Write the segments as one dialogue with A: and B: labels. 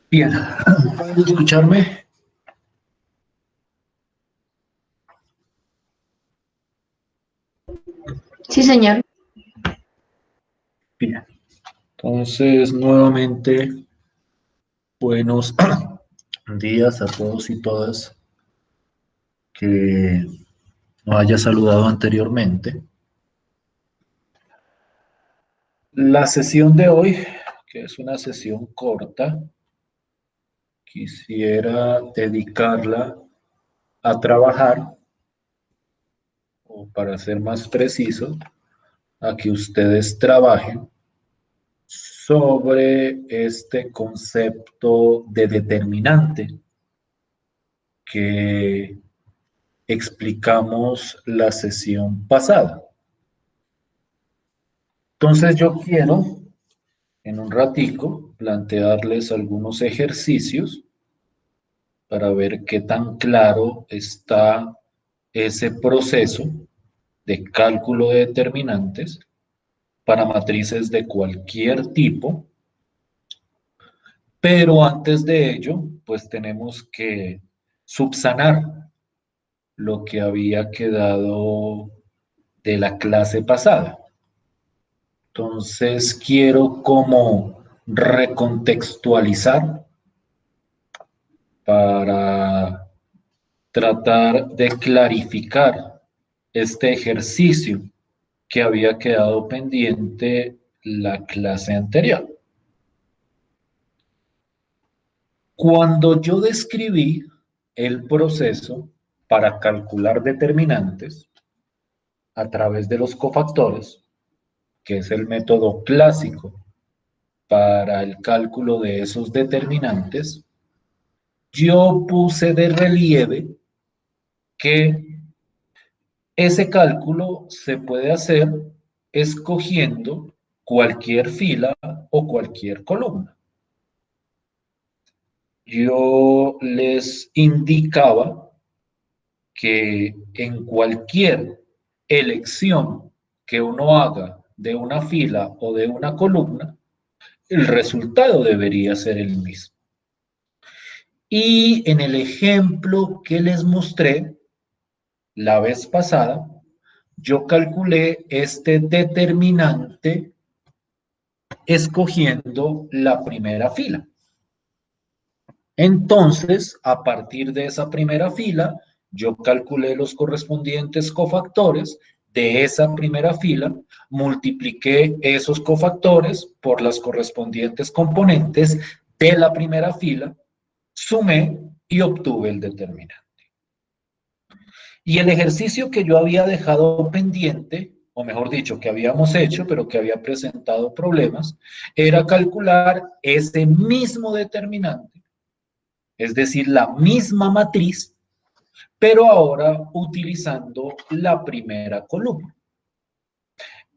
A: Bien, ¿pueden escucharme?
B: Sí, señor.
A: Bien. Entonces, nuevamente, buenos días a todos y todas que no haya saludado anteriormente. La sesión de hoy, que es una sesión corta, quisiera dedicarla a trabajar, o para ser más preciso, a que ustedes trabajen sobre este concepto de determinante que explicamos la sesión pasada. Entonces yo quiero en un ratico plantearles algunos ejercicios para ver qué tan claro está ese proceso de cálculo de determinantes para matrices de cualquier tipo, pero antes de ello, pues tenemos que subsanar lo que había quedado de la clase pasada. Entonces quiero como recontextualizar para tratar de clarificar este ejercicio que había quedado pendiente la clase anterior. Cuando yo describí el proceso para calcular determinantes a través de los cofactores, que es el método clásico para el cálculo de esos determinantes, yo puse de relieve que ese cálculo se puede hacer escogiendo cualquier fila o cualquier columna. Yo les indicaba que en cualquier elección que uno haga de una fila o de una columna, el resultado debería ser el mismo. Y en el ejemplo que les mostré la vez pasada, yo calculé este determinante escogiendo la primera fila. Entonces, a partir de esa primera fila, yo calculé los correspondientes cofactores de esa primera fila, multipliqué esos cofactores por las correspondientes componentes de la primera fila, sumé y obtuve el determinante. Y el ejercicio que yo había dejado pendiente, o mejor dicho, que habíamos hecho, pero que había presentado problemas, era calcular ese mismo determinante, es decir, la misma matriz, pero ahora utilizando la primera columna.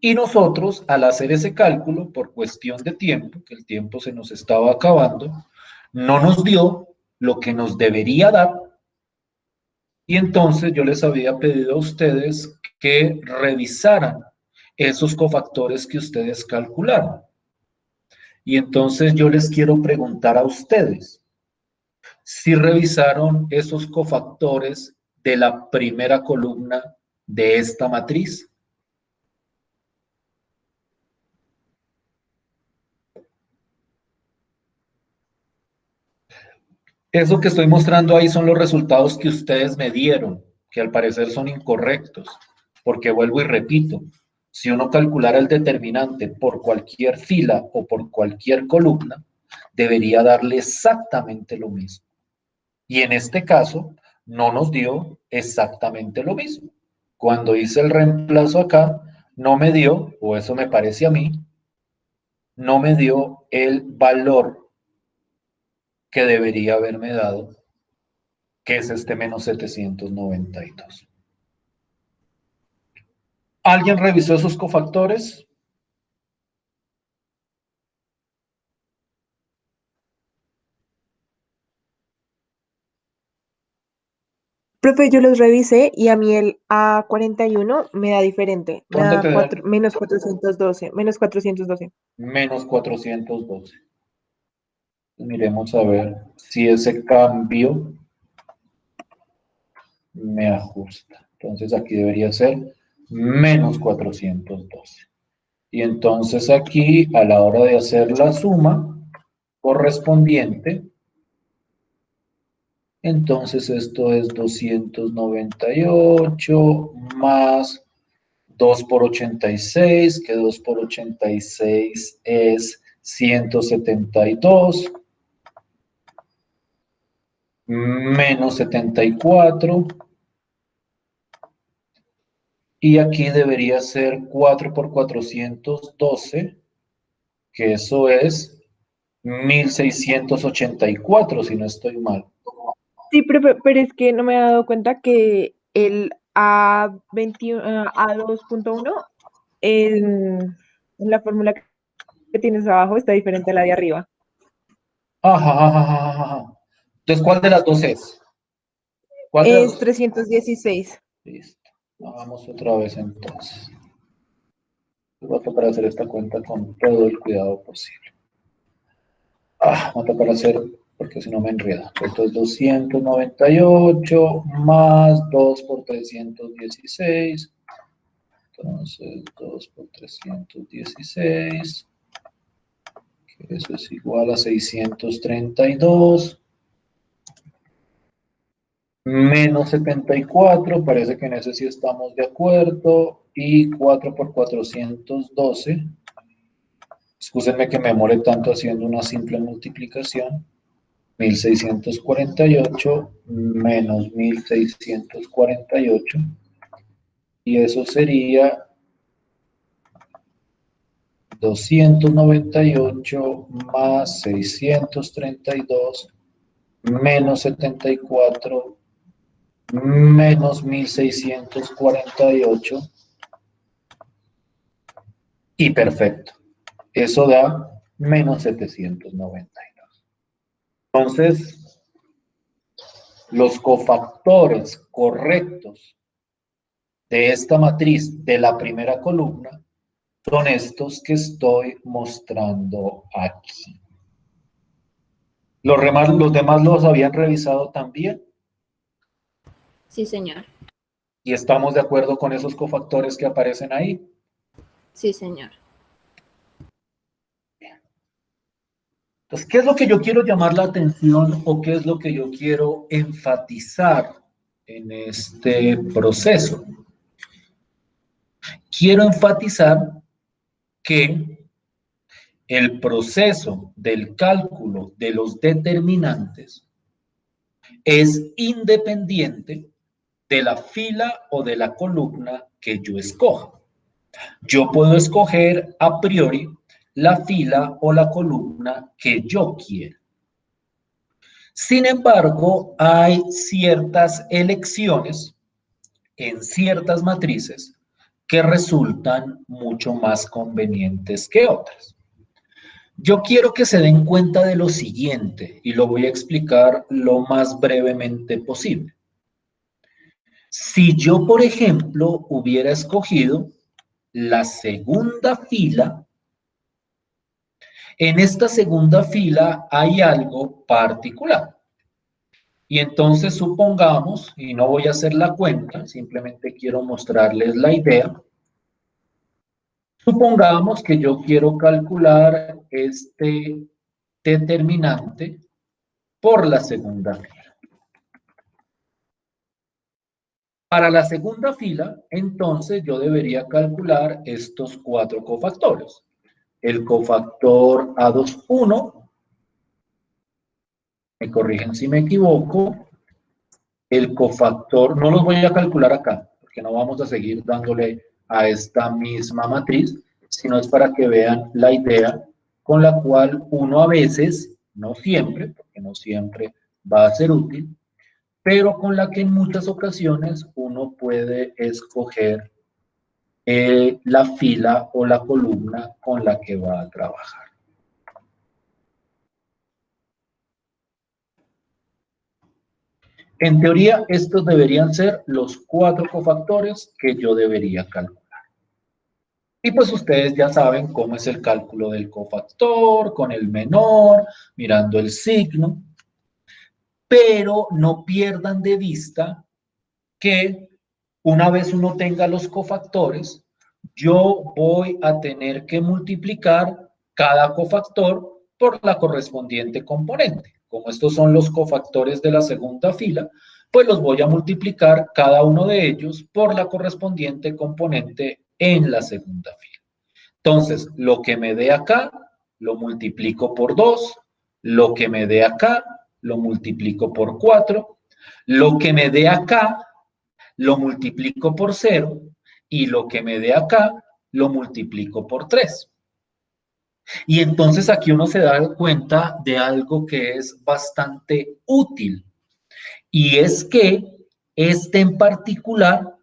A: Y nosotros, al hacer ese cálculo, por cuestión de tiempo, que el tiempo se nos estaba acabando, no nos dio lo que nos debería dar. Y entonces yo les había pedido a ustedes que revisaran esos cofactores que ustedes calcularon. Y entonces yo les quiero preguntar a ustedes si revisaron esos cofactores de la primera columna de esta matriz. Eso que estoy mostrando ahí son los resultados que ustedes me dieron, que al parecer son incorrectos, porque vuelvo y repito, si uno calculara el determinante por cualquier fila o por cualquier columna, debería darle exactamente lo mismo. Y en este caso, no nos dio exactamente lo mismo. Cuando hice el reemplazo acá, no me dio, o eso me parece a mí, no me dio el valor que debería haberme dado, que es este menos 792. ¿Alguien revisó esos cofactores?
B: Profe, yo los revisé y a mí el A41 me da diferente, me
A: ¿Dónde
B: da
A: te da?
B: menos 412, menos 412.
A: Menos 412. Miremos a ver si ese cambio me ajusta. Entonces aquí debería ser menos 412. Y entonces aquí, a la hora de hacer la suma correspondiente, entonces esto es 298 más 2 por 86, que 2 por 86 es 172, menos 74, y aquí debería ser 4 por 412, que eso es 1684, si no estoy mal.
B: Sí, pero es que no me he dado cuenta que el A21, A2.1 en la fórmula que tienes abajo está diferente a la de arriba.
A: Ajá, ajá, ajá, ajá. Entonces, ¿cuál de las dos es? ¿Cuál de las
B: Es
A: dos?
B: 316.
A: Listo. Vamos otra vez entonces. Voy a tocar hacer esta cuenta con todo el cuidado posible. Voy a tocar hacer, porque si no me enreda. Entonces, 298 más 2 por 316. Entonces, 2 por 316. Que eso es igual a 632. Menos 74, parece que en ese sí estamos de acuerdo. Y 4 por 412. Excúsenme que me demore tanto haciendo una simple multiplicación. 1648 menos 1648. Y eso sería 298 más 632 menos 74 menos 1648. Y perfecto. Eso da menos 792. Entonces, los cofactores correctos de esta matriz de la primera columna son estos que estoy mostrando aquí. Los demás los habían revisado también
C: Sí, señor.
A: y estamos de acuerdo con esos cofactores que aparecen ahí.
C: Sí, señor.
A: Entonces, ¿qué es lo que yo quiero llamar la atención o qué es lo que yo quiero enfatizar en este proceso? Quiero enfatizar que el proceso del cálculo de los determinantes es independiente de la fila o de la columna que yo escoja. Yo puedo escoger a priori la fila o la columna que yo quiera. Sin embargo, hay ciertas elecciones en ciertas matrices que resultan mucho más convenientes que otras. Yo quiero que se den cuenta de lo siguiente y lo voy a explicar lo más brevemente posible. Si yo, por ejemplo, hubiera escogido la segunda fila, en esta segunda fila hay algo particular. Y entonces supongamos, y no voy a hacer la cuenta, simplemente quiero mostrarles la idea. Supongamos que yo quiero calcular este determinante por la segunda fila. Para la segunda fila, entonces yo debería calcular estos 4 cofactores. El cofactor A21, me corrigen si me equivoco, el cofactor, no los voy a calcular acá, porque no vamos a seguir dándole a esta misma matriz, sino es para que vean la idea con la cual uno a veces, no siempre, porque no siempre va a ser útil, pero con la que en muchas ocasiones uno puede escoger la fila o la columna con la que va a trabajar. En teoría, estos deberían ser los 4 cofactores que yo debería calcular. Y pues ustedes ya saben cómo es el cálculo del cofactor, con el menor, mirando el signo, pero no pierdan de vista que una vez uno tenga los cofactores, yo voy a tener que multiplicar cada cofactor por la correspondiente componente. Como estos son los cofactores de la segunda fila, pues los voy a multiplicar cada uno de ellos por la correspondiente componente en la segunda fila. Entonces, lo que me dé acá, lo multiplico por 2, lo que me dé acá, lo multiplico por 4, lo que me dé acá, lo multiplico por 0 y lo que me dé acá lo multiplico por 3. Y entonces aquí uno se da cuenta de algo que es bastante útil y es que este en particular,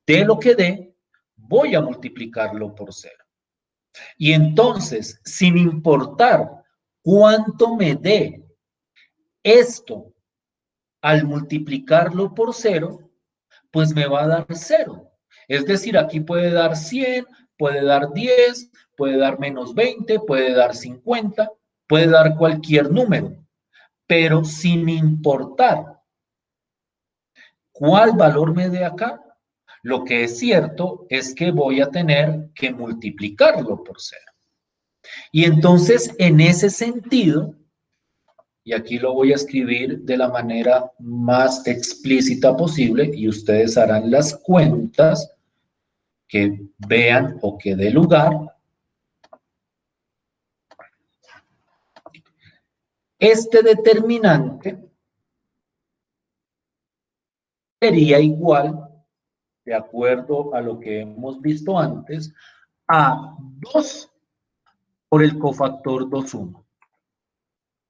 A: de lo que dé, voy a multiplicarlo por 0. Y entonces, sin importar cuánto me dé esto al multiplicarlo por 0, pues me va a dar 0. Es decir, aquí puede dar 100, puede dar 10, puede dar menos 20, puede dar 50, puede dar cualquier número, pero sin importar cuál valor me dé acá, lo que es cierto es que voy a tener que multiplicarlo por 0. Y entonces, en ese sentido, y aquí lo voy a escribir de la manera más explícita posible y ustedes harán las cuentas que vean o que dé lugar. Este determinante sería igual, de acuerdo a lo que hemos visto antes, a 2 por el cofactor 2,1,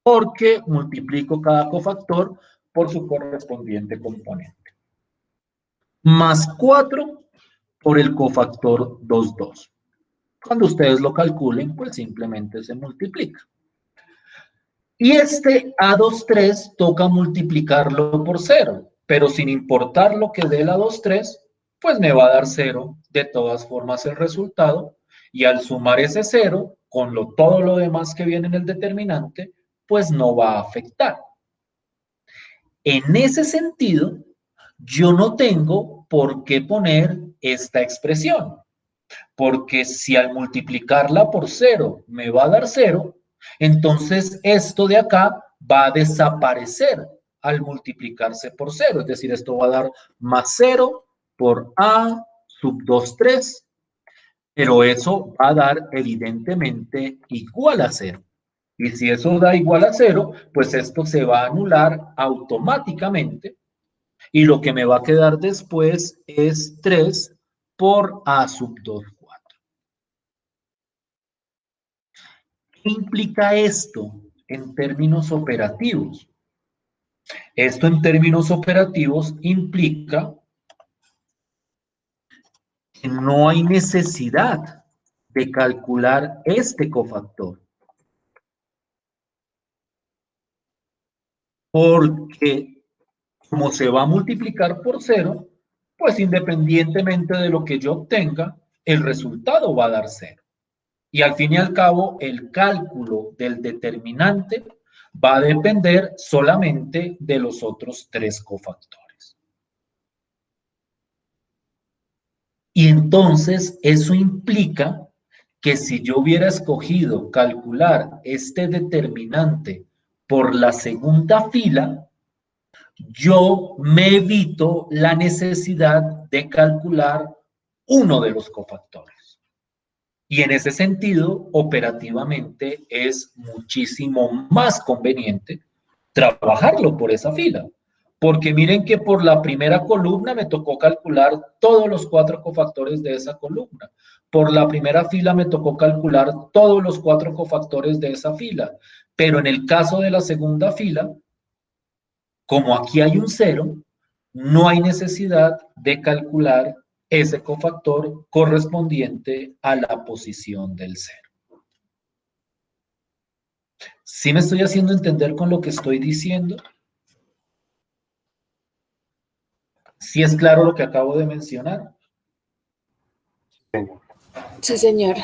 A: porque multiplico cada cofactor por su correspondiente componente, más 4 por el cofactor 2,2. Cuando ustedes lo calculen, pues simplemente se multiplica. Y este A23 toca multiplicarlo por 0, pero sin importar lo que dé la A23, pues me va a dar 0 de todas formas el resultado, y al sumar ese 0 con todo lo demás que viene en el determinante, pues no va a afectar. En ese sentido, yo no tengo por qué poner esta expresión, porque si al multiplicarla por 0 me va a dar 0, entonces esto de acá va a desaparecer al multiplicarse por 0, es decir, esto va a dar más 0 por A sub 2, 3, pero eso va a dar evidentemente igual a 0. Y si eso da igual a 0, pues esto se va a anular automáticamente y lo que me va a quedar después es 3 por A sub 2. ¿Qué implica esto en términos operativos? Esto en términos operativos implica que no hay necesidad de calcular este cofactor, porque como se va a multiplicar por 0, pues independientemente de lo que yo obtenga, el resultado va a dar 0. Y al fin y al cabo, el cálculo del determinante va a depender solamente de los otros 3 cofactores. Y entonces eso implica que si yo hubiera escogido calcular este determinante por la segunda fila, yo me evito la necesidad de calcular uno de los cofactores. Y en ese sentido, operativamente es muchísimo más conveniente trabajarlo por esa fila. Porque miren que por la primera columna me tocó calcular todos los 4 cofactores de esa columna. Por la primera fila me tocó calcular todos los 4 cofactores de esa fila. Pero en el caso de la segunda fila, como aquí hay un 0, no hay necesidad de calcular ese cofactor correspondiente a la posición del 0. ¿Sí me estoy haciendo entender con lo que estoy diciendo? ¿Sí es claro lo que acabo de mencionar?
C: Sí, señor.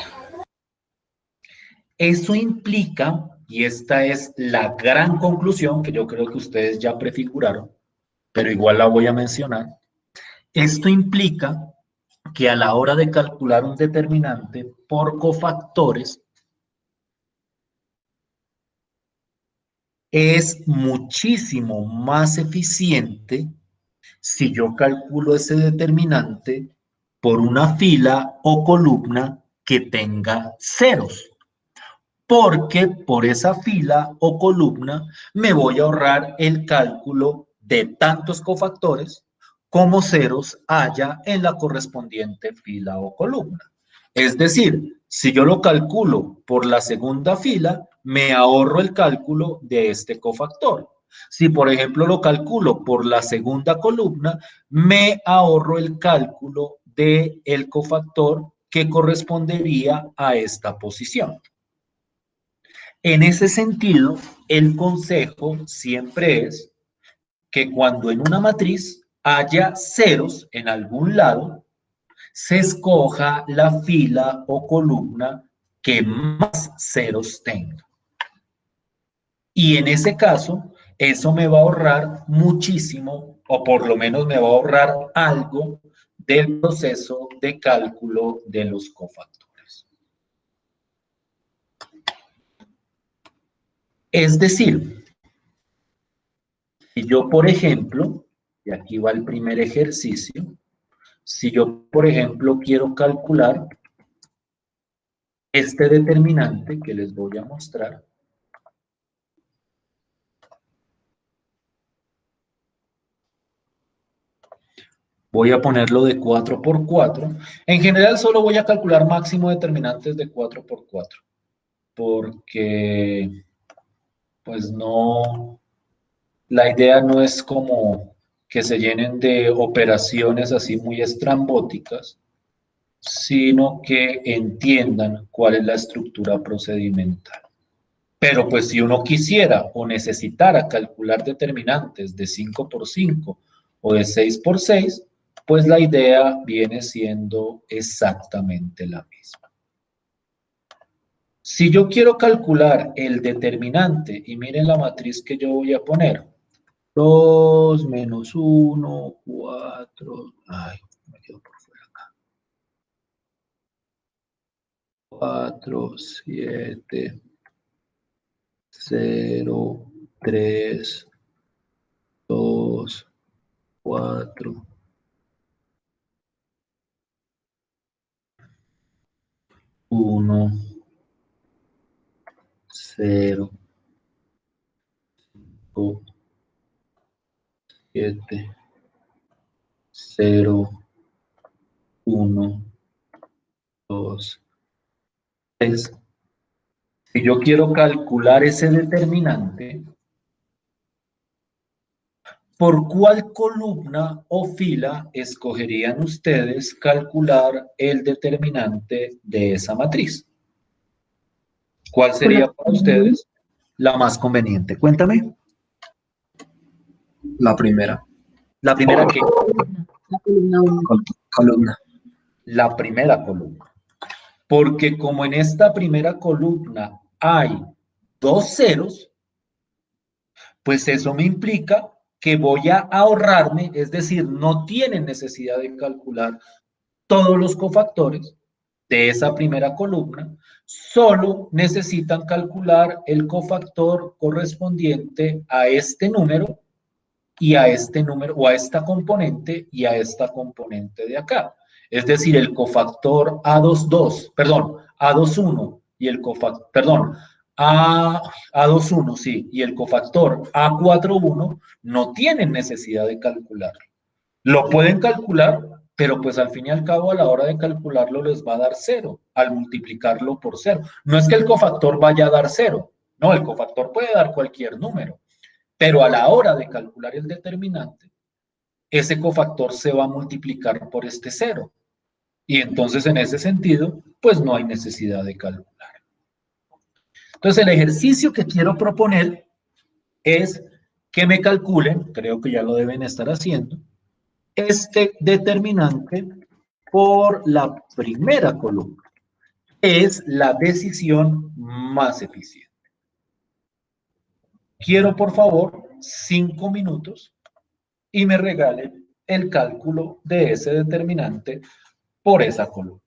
A: Eso implica, y esta es la gran conclusión que yo creo que ustedes ya prefiguraron, pero igual la voy a mencionar. Esto implica que a la hora de calcular un determinante por cofactores, es muchísimo más eficiente si yo calculo ese determinante por una fila o columna que tenga ceros, porque por esa fila o columna me voy a ahorrar el cálculo de tantos cofactores como ceros haya en la correspondiente fila o columna. Es decir, si yo lo calculo por la segunda fila, me ahorro el cálculo de este cofactor. Si, por ejemplo, lo calculo por la segunda columna, me ahorro el cálculo del cofactor que correspondería a esta posición. En ese sentido, el consejo siempre es que cuando en una matriz haya ceros en algún lado, se escoja la fila o columna que más ceros tenga. Y en ese caso, eso me va a ahorrar muchísimo, o por lo menos me va a ahorrar algo del proceso de cálculo de los cofactores. Es decir, si yo, por ejemplo, y aquí va el primer ejercicio, si yo, por ejemplo, quiero calcular este determinante que les voy a mostrar, voy a ponerlo de 4 por 4. En general solo voy a calcular máximo determinantes de 4 por 4, porque pues no, la idea no es como que se llenen de operaciones así muy estrambóticas, sino que entiendan cuál es la estructura procedimental. Pero pues si uno quisiera o necesitara calcular determinantes de 5 por 5 o de 6 por 6, pues la idea viene siendo exactamente la misma. Si yo quiero calcular el determinante, y miren la matriz que yo voy a poner, 2 menos 1, 4, ay, me quedo por fuera acá. 4, 7, 0, 3, 2, 4, 1, 0, 7, 0, 1, 2, 3. Si yo quiero calcular ese determinante, ¿por cuál columna o fila escogerían ustedes calcular el determinante de esa matriz? ¿Cuál sería para ustedes la más conveniente? Cuéntame.
D: La primera.
A: ¿La primera qué?
C: La columna 1.
D: Columna.
A: La primera columna. Porque como en esta primera columna hay 2 ceros, pues eso me implica que voy a ahorrarme, es decir, no tienen necesidad de calcular todos los cofactores de esa primera columna, solo necesitan calcular el cofactor correspondiente a este número y a este número, o a esta componente y a esta componente de acá. Es decir, el cofactor A22, perdón, A21 y el cofactor, perdón, A21, sí, y el cofactor A41 no tienen necesidad de calcular. Lo pueden calcular, pero pues al fin y al cabo a la hora de calcularlo les va a dar 0 al multiplicarlo por 0. No es que el cofactor vaya a dar 0, no, el cofactor puede dar cualquier número, pero a la hora de calcular el determinante, ese cofactor se va a multiplicar por este 0. Y entonces en ese sentido, pues no hay necesidad de calcular. Entonces el ejercicio que quiero proponer es que me calculen, creo que ya lo deben estar haciendo, este determinante por la primera columna. es la decisión más eficiente. Quiero, por favor, 5 minutos y me regalen el cálculo de ese determinante por esa columna.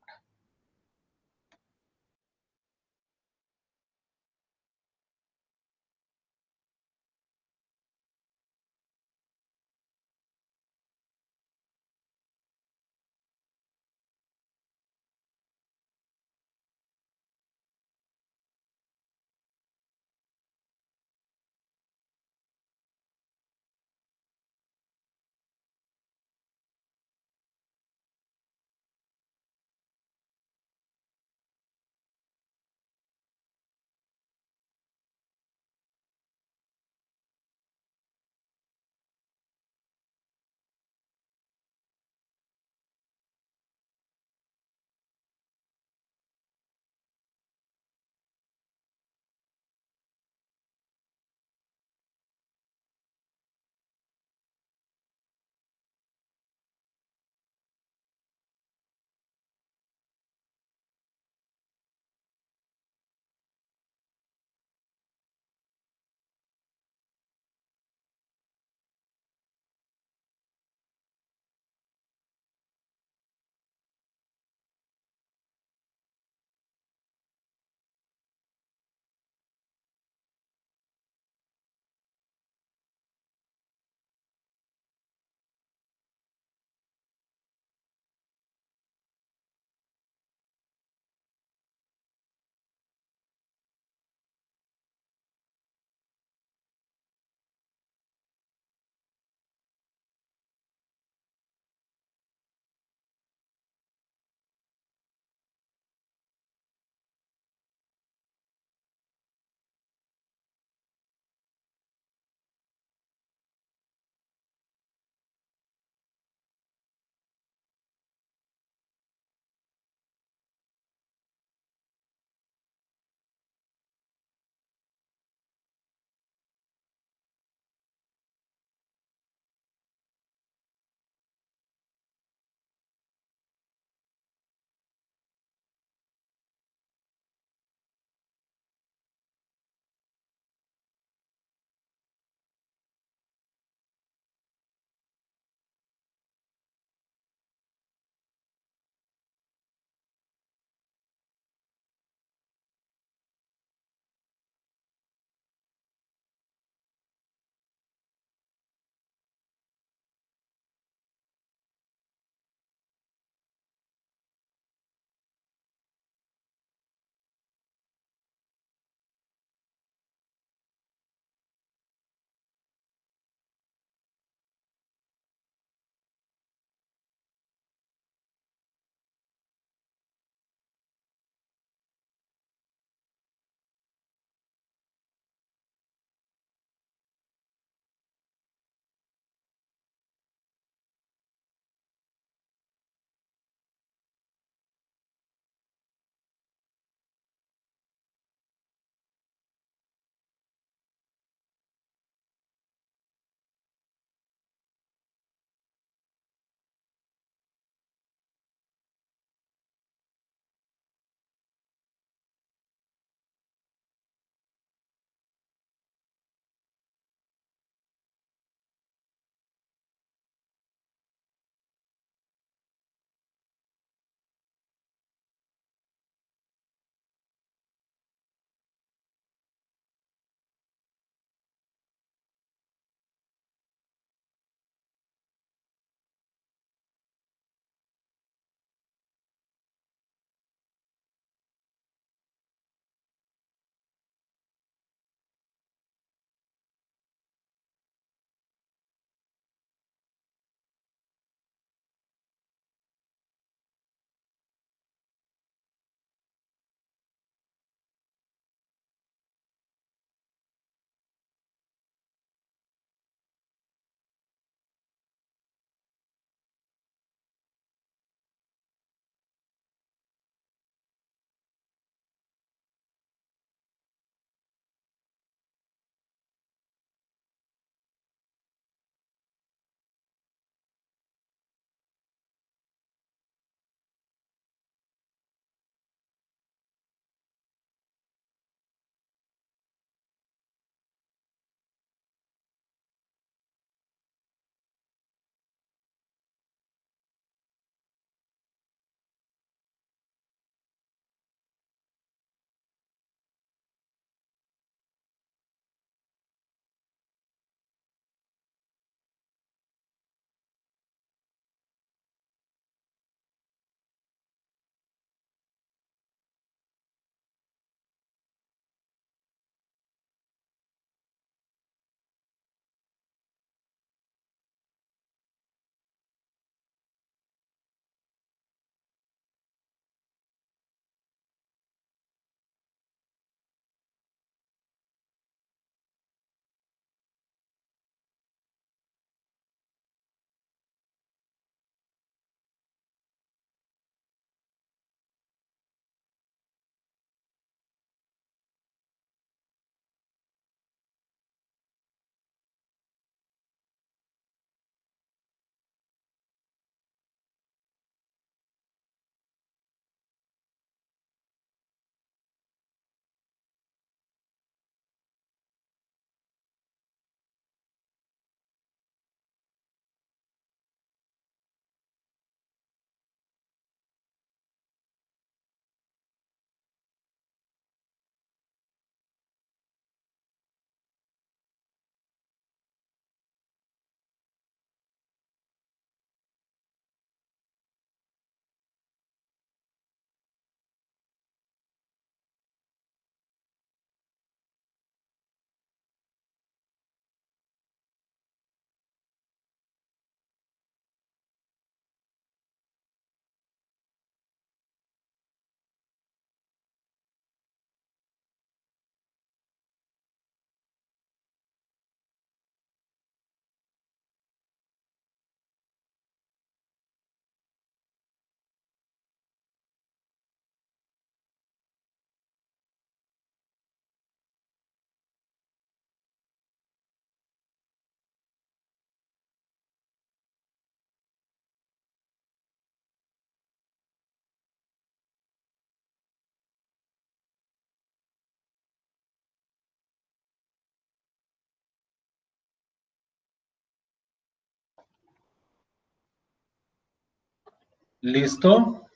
A: ¿Listo?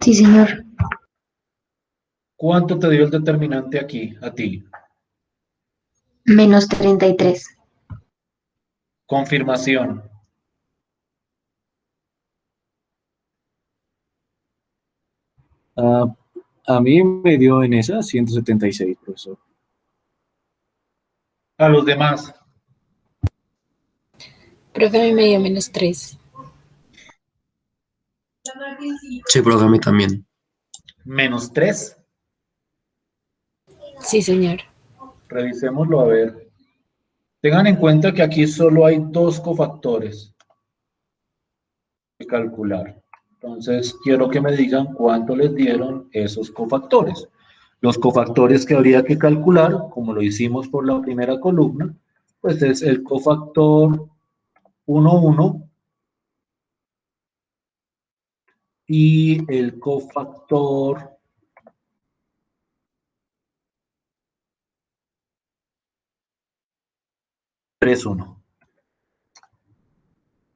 C: Sí, señor.
A: ¿Cuánto te dio el determinante aquí, a ti?
C: Menos 33.
A: Confirmación.
D: Ah, a mí me dio en esa 176, profesor.
A: A los demás.
E: Profe, a mí me dio -3.
F: Sí, profe, a mí también.
A: -3.
E: Sí, señor.
A: Revisémoslo a ver. Tengan en cuenta que aquí solo hay dos cofactores que calcular. Entonces, quiero que me digan cuánto les dieron esos cofactores. Los cofactores que habría que calcular, como lo hicimos por la primera columna, pues es el cofactor 1, 1 y el cofactor 3, 1.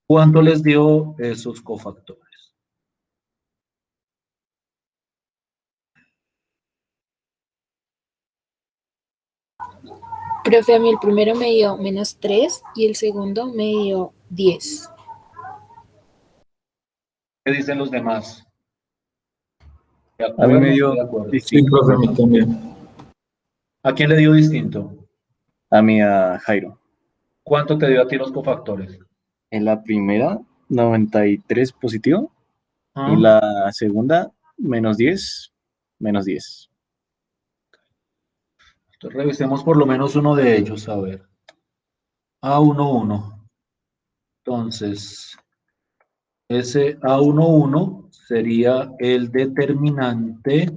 A: ¿Cuánto les dio esos cofactores?
E: Profe, a mí el primero me dio -3 y el segundo me dio 10.
A: ¿Qué dicen los demás? ¿De
D: A mí
A: acuerdo
D: me
A: o no
D: dio
A: de acuerdo?
F: Sí,
D: distinto,
F: profe, a mí
D: profesor.
F: también.
A: ¿A quién le dio distinto?
D: A mí, a Jairo.
A: ¿Cuánto te dio a ti los cofactores?
D: En la primera, 93 positivo. Y
A: ¿Ah?
D: la segunda, -10, -10.
A: Entonces revisemos por lo menos uno de ellos, a ver. A1, 1. Entonces, ese A1, 1 sería el determinante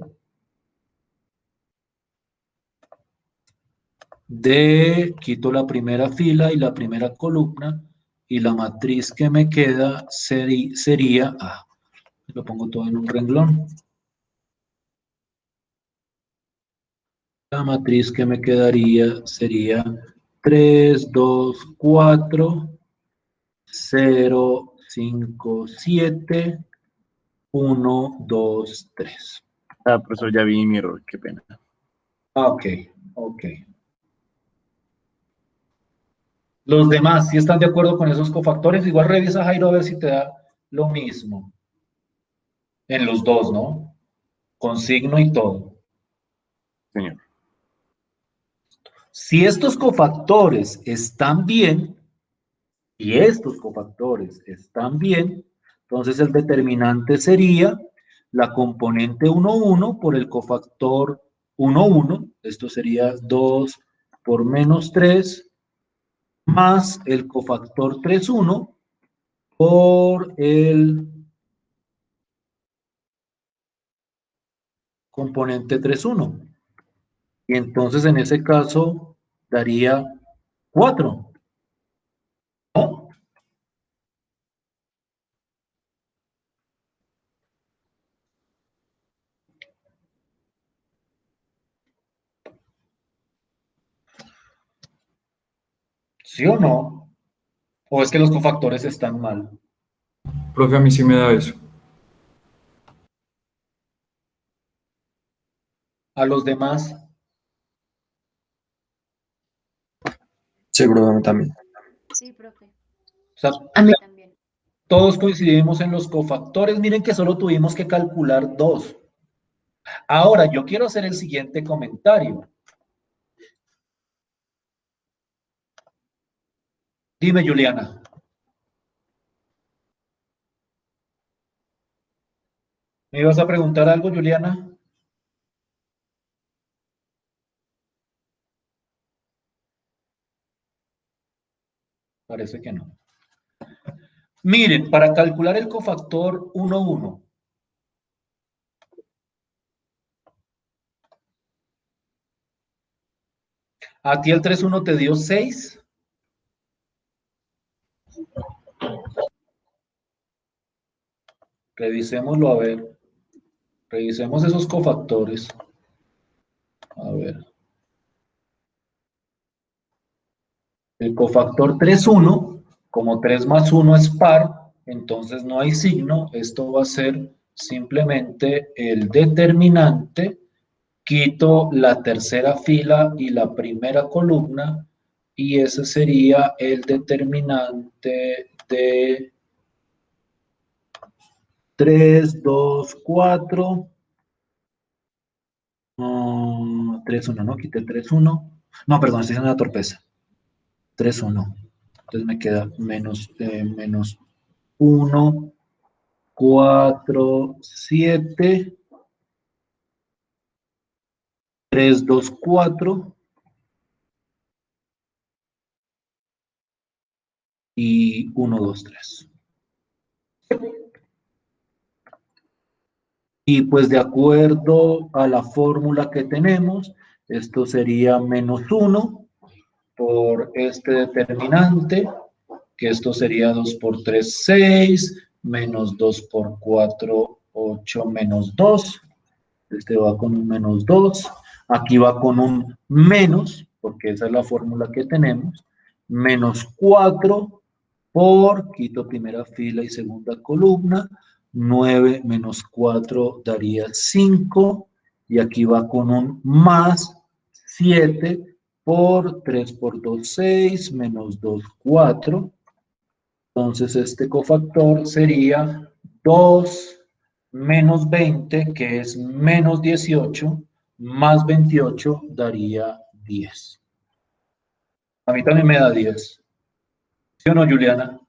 A: de, quito la primera fila y la primera columna, y la matriz que me queda sería, lo pongo todo en un renglón. La matriz que me quedaría sería 3, 2, 4, 0, 5, 7, 1, 2, 3.
D: Ah, profesor, ya vi mi error, qué pena.
A: Ok, ok. Los demás, si están de acuerdo con esos cofactores, igual revisa, Jairo, a ver si te da lo mismo. En los dos, ¿no? Con signo y todo.
D: Señor.
A: Si estos cofactores están bien, y estos cofactores están bien, entonces el determinante sería la componente 1, 1 por el cofactor 1, 1. Esto sería 2 por -3 más el cofactor 3, 1 por el componente 3, 1. Y entonces en ese caso daría 4, ¿no? ¿Sí o no? ¿O es que los cofactores están mal?
F: Profe, a mí sí me da eso.
A: A los demás,
F: Sí, profe, a mí también.
G: Sí, profe.
A: o sea,
C: A mí,
G: También.
A: todos coincidimos en los cofactores. Miren que solo tuvimos que calcular 2. Ahora, yo quiero hacer el siguiente comentario. Dime, Juliana. ¿Me ibas a preguntar algo, Juliana? Parece que no. Miren, para calcular el cofactor 1, 1, a ti el 3, 1 te dio 6. Revisémoslo, a ver. Revisemos esos cofactores. A ver. El cofactor 3, 1 Como 3 más 1 es par, entonces no hay signo. Esto va a ser simplemente el determinante. Quito la tercera fila y la primera columna, y ese sería el determinante de 3, 2, 4, 3, 1, ¿no? Quité 3, 1. No, perdón, estoy haciendo una torpeza. 3, 1. Entonces me queda menos 1, 4, 7, 3, 2, 4 y 1, 2, 3. Y pues de acuerdo a la fórmula que tenemos, esto sería menos 1 por este determinante, que esto sería 2 por 3, 6, menos 2 por 4, 8, menos 2. Este va con un menos 2. Aquí va con un menos, porque esa es la fórmula que tenemos. Menos 4 por, quito primera fila y segunda columna. 9 menos 4 daría 5. Y aquí va con un más 7 por 3 por 2, 6, menos 2, 4. Entonces este cofactor sería 2 menos 20, que es menos 18, más 28 daría 10. A mí también me da 10. ¿Sí o no, Juliana?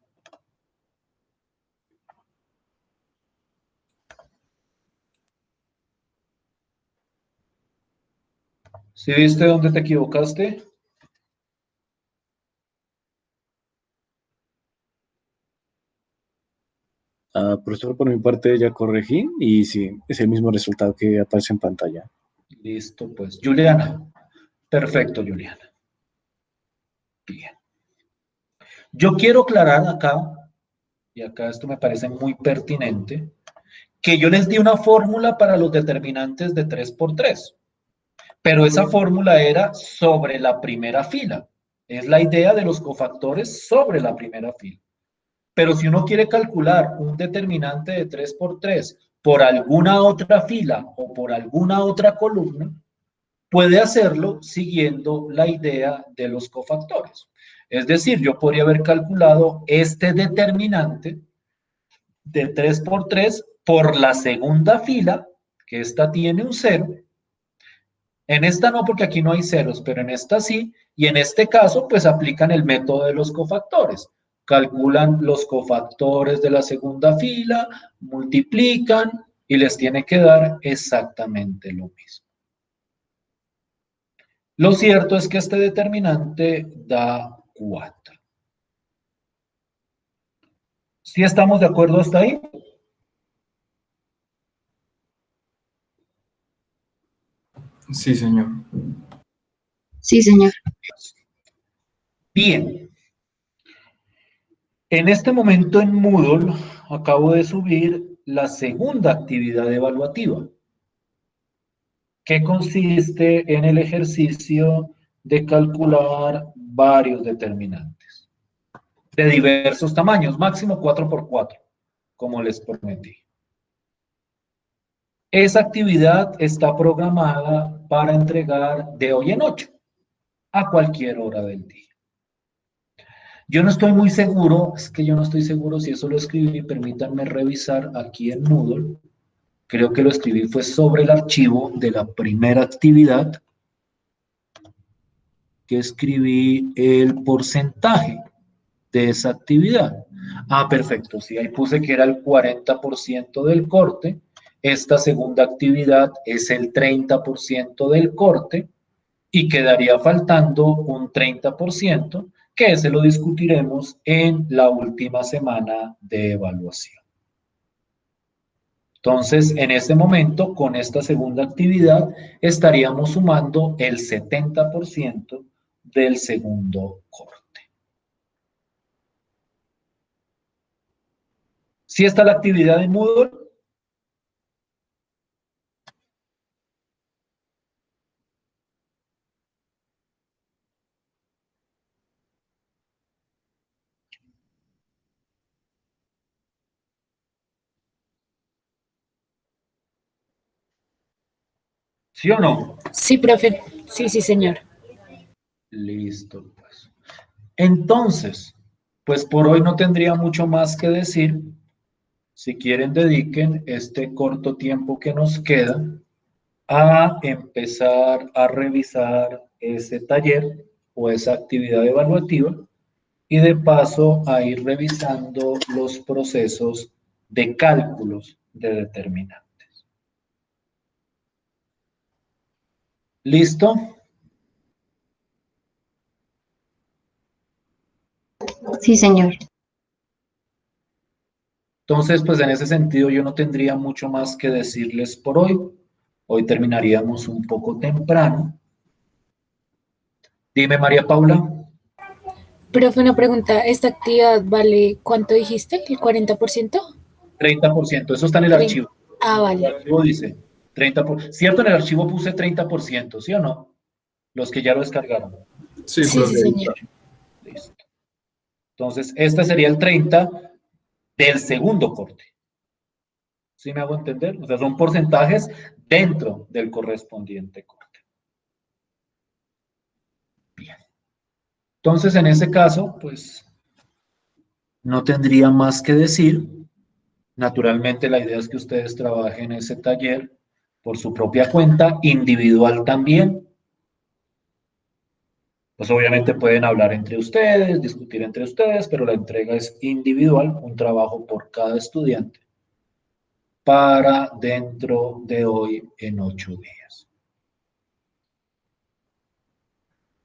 A: ¿Sí viste dónde te equivocaste?
D: Profesor, por mi parte ya corregí y sí, es el mismo resultado que aparece en pantalla.
A: Listo, pues. Juliana. Perfecto, Juliana. Bien. Yo quiero aclarar acá, y acá esto me parece muy pertinente, que yo les di una fórmula para los determinantes de 3 por 3. Pero esa fórmula era sobre la primera fila. Es la idea de los cofactores sobre la primera fila. Pero si uno quiere calcular un determinante de 3 por 3 por alguna otra fila o por alguna otra columna, puede hacerlo siguiendo la idea de los cofactores. Es decir, yo podría haber calculado este determinante de 3 por 3 por la segunda fila, que esta tiene un 0. En esta no, porque aquí no hay ceros, pero en esta sí, y en este caso, pues aplican el método de los cofactores. Calculan los cofactores de la segunda fila, multiplican y les tiene que dar exactamente lo mismo. Lo cierto es que este determinante da 4. ¿Sí estamos de acuerdo hasta ahí?
F: Sí, señor.
C: Sí, señor.
A: Bien. En este momento en Moodle acabo de subir la segunda actividad evaluativa, que consiste en el ejercicio de calcular varios determinantes de diversos tamaños, máximo 4 por 4, como les prometí. Esa actividad está programada para entregar de hoy en 8, a cualquier hora del día. Yo no estoy muy seguro, es que yo no estoy seguro si eso lo escribí, permítanme revisar aquí en Moodle. Creo que lo escribí fue sobre el archivo de la primera actividad, que escribí el porcentaje de esa actividad. Ah, perfecto, sí, ahí puse que era el 40% del corte. Esta segunda actividad es el 30% del corte y quedaría faltando un 30%, que ese lo discutiremos en la última semana de evaluación. Entonces, en este momento, con esta segunda actividad, estaríamos sumando el 70% del segundo corte. ¿Sí está la actividad en Moodle? ¿Sí o no?
E: Sí, profe. Sí, sí, señor.
A: Listo, pues. Entonces, pues por hoy no tendría mucho más que decir. Si quieren, dediquen este corto tiempo que nos queda a empezar a revisar ese taller o esa actividad evaluativa y de paso a ir revisando los procesos de cálculos de determinantes. ¿Listo?
C: Sí, señor.
A: Entonces, pues en ese sentido yo no tendría mucho más que decirles por hoy. Hoy terminaríamos un poco temprano. Dime, María Paula.
E: Profe, una pregunta. ¿Esta actividad vale cuánto dijiste? ¿El 40%?
A: 30%, eso está en el archivo.
E: Ah,
A: El
E: vale.
A: archivo dice 30%. ¿Cierto? En el archivo puse 30%, ¿sí o no? Los que ya lo descargaron.
F: Sí,
E: Sí, sí,
F: profe.
E: señor.
A: Listo. Entonces, este sería el 30 del segundo corte. ¿Sí me hago entender? O sea, son porcentajes dentro del correspondiente corte. Bien. Entonces, en ese caso, pues, no tendría más que decir. Naturalmente, la idea es que ustedes trabajen ese taller por su propia cuenta, individual también. Pues obviamente pueden hablar entre ustedes, discutir entre ustedes, pero la entrega es individual, un trabajo por cada estudiante para dentro de hoy en 8 días.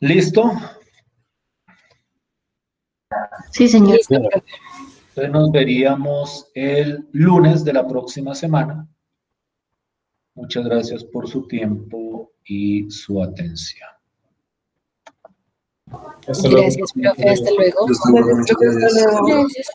A: ¿Listo?
C: Sí, señor.
E: Listo, profe.
A: Entonces nos veríamos el lunes de la próxima semana. Muchas gracias por su tiempo y su atención.
F: Hasta luego.
E: Gracias, profe. Hasta luego.
B: Gracias, profe, hasta luego.
E: Gracias.